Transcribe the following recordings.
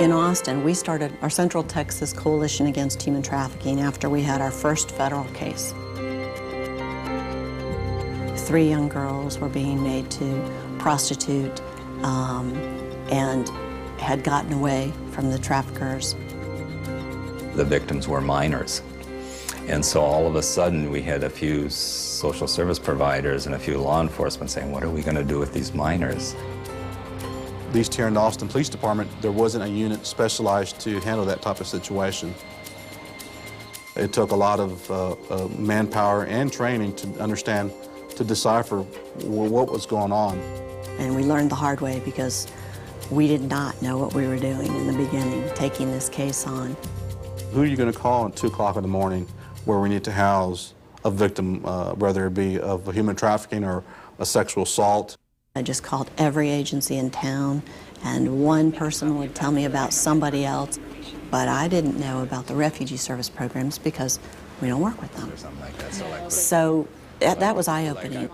In Austin, we started our Central Texas Coalition Against Human Trafficking after we had our first federal case. 3 young girls were being made to prostitute and had gotten away from the traffickers. The victims were minors. And so all of a sudden we had a few social service providers and a few law enforcement saying, what are we going to do with these minors? At least here in the Austin Police Department, there wasn't a unit specialized to handle that type of situation. It took a lot of manpower and training to understand, to decipher what was going on. And we learned the hard way because we did not know what we were doing in the beginning, taking this case on. Who are you going to call at 2 o'clock in the morning where we need to house a victim, whether it be of human trafficking or a sexual assault? I just called every agency in town, and one person would tell me about somebody else, but I didn't know about the refugee service programs because we don't work with them. So that was eye-opening.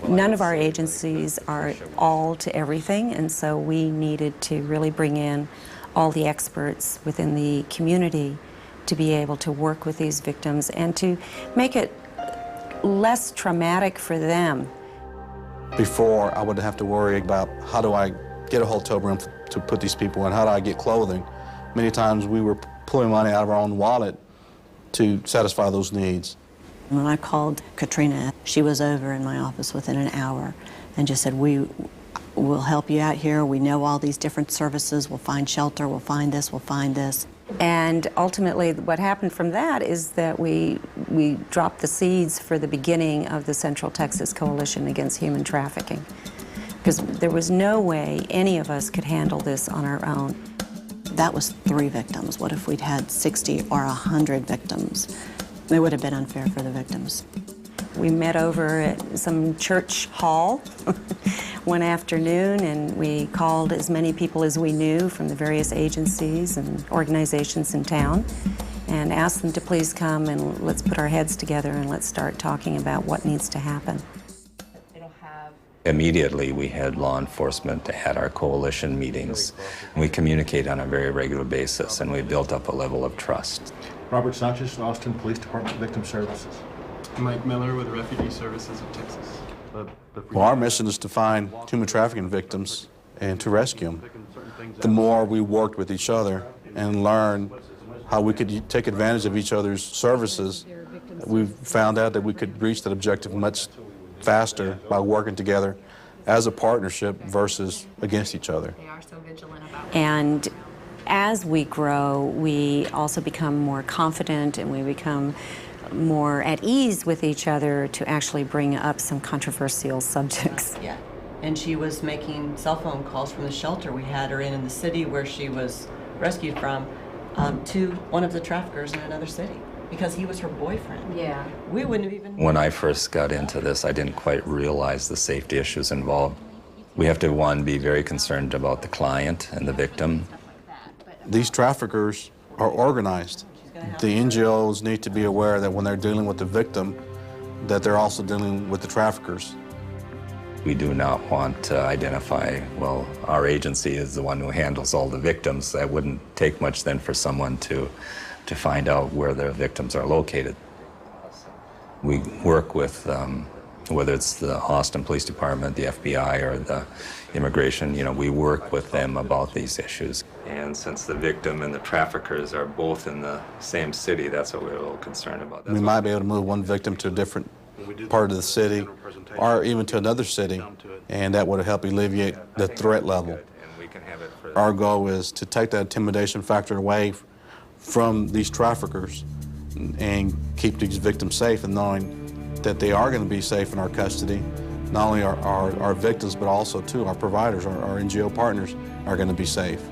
None of our agencies are all to everything, and so we needed to really bring in all the experts within the community to be able to work with these victims and to make it less traumatic for them. Before, I would have to worry about how do I get a hotel room to put these people in, how do I get clothing. Many times we were pulling money out of our own wallet to satisfy those needs. When I called Katrina, she was over in my office within an hour and just said, we'll help you out here. We know all these different services. We'll find shelter. We'll find this. We'll find this. And ultimately, what happened from that is that we dropped the seeds for the beginning of the Central Texas Coalition Against Human Trafficking, because there was no way any of us could handle this on our own. That was 3 victims. What if we'd had 60 or 100 victims? It would have been unfair for the victims. We met over at some church hall one afternoon, and we called as many people as we knew from the various agencies and organizations in town and asked them to please come and let's put our heads together and let's start talking about what needs to happen. Immediately, we had law enforcement at our coalition meetings. We communicate on a very regular basis, and we built up a level of trust. Robert Sanchez, Austin Police Department Victim Services. Mike Miller with Refugee Services of Texas. Well, our mission is to find human trafficking victims and to rescue them. The more we worked with each other and learned how we could take advantage of each other's services, we found out that we could reach that objective much faster by working together as a partnership versus against each other. And as we grow, we also become more confident and we become more at ease with each other to actually bring up some controversial subjects. Yeah, and she was making cell phone calls from the shelter we had her in the city where she was rescued from to one of the traffickers in another city because he was her boyfriend. Yeah. We wouldn't have even... When I first got into this, I didn't quite realize the safety issues involved. We have to, one, be very concerned about the client and the victim. These traffickers are organized. The NGOs need to be aware that when they're dealing with the victim, that they're also dealing with the traffickers. We do not want to identify, well, our agency is the one who handles all the victims. That wouldn't take much then for someone to find out where their victims are located. We work with, whether it's the Austin Police Department, the FBI, or the immigration, we work with them about these issues. And since the victim and the traffickers are both in the same city, that's what we're a little concerned about. We might be able to move one victim to a different part of the city or even to another city, and that would help alleviate the threat level. Our goal is to take that intimidation factor away from these traffickers and keep these victims safe, and knowing that they are going to be safe in our custody. Not only our victims, but also too our providers, our NGO partners are going to be safe.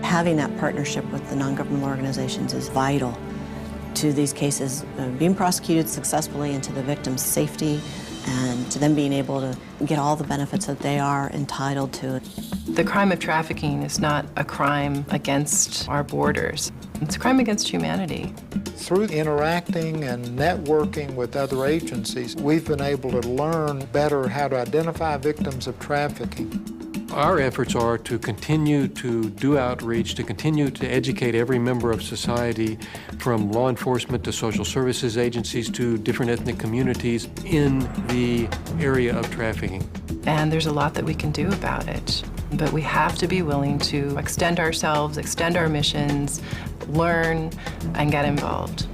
Having that partnership with the non-governmental organizations is vital to these cases being prosecuted successfully and to the victim's safety and to them being able to get all the benefits that they are entitled to. The crime of trafficking is not a crime against our borders. It's a crime against humanity. Through interacting and networking with other agencies, we've been able to learn better how to identify victims of trafficking. Our efforts are to continue to do outreach, to continue to educate every member of society, from law enforcement to social services agencies to different ethnic communities in the area of trafficking. And there's a lot that we can do about it. But we have to be willing to extend ourselves, extend our missions, learn, and get involved.